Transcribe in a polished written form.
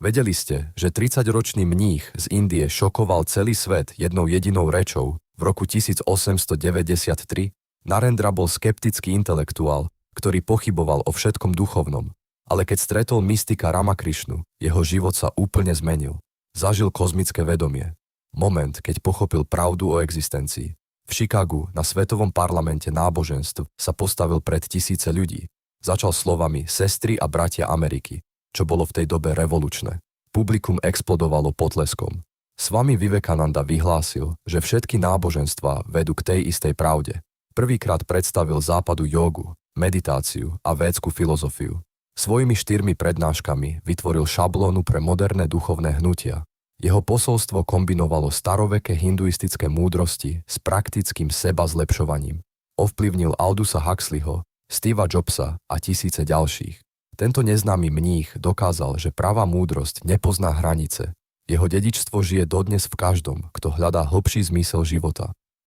Vedeli ste, že 30-ročný mních z Indie šokoval celý svet jednou jedinou rečou v roku 1893? Narendra bol skeptický intelektuál, ktorý pochyboval o všetkom duchovnom, ale keď stretol mystika Ramakrišnu, jeho život sa úplne zmenil. Zažil kozmické vedomie. Moment, keď pochopil pravdu o existencii. V Chicagu na Svetovom parlamente náboženstv sa postavil pred tisíce ľudí. Začal slovami sestry a bratia Ameriky, čo bolo v tej dobe revolučné. Publikum explodovalo potleskom. Swami Vivekananda vyhlásil, že všetky náboženstvá vedú k tej istej pravde. Prvýkrát predstavil západu jogu, meditáciu a védskú filozofiu. Svojimi 4 prednáškami vytvoril šablónu pre moderné duchovné hnutia. Jeho posolstvo kombinovalo staroveké hinduistické múdrosti s praktickým seba zlepšovaním. Ovplyvnil Aldusa Huxleyho, Steva Jobsa a tisíce ďalších. Tento neznámy mních dokázal, že pravá múdrosť nepozná hranice. Jeho dedičstvo žije dodnes v každom, kto hľadá hlbší zmysel života.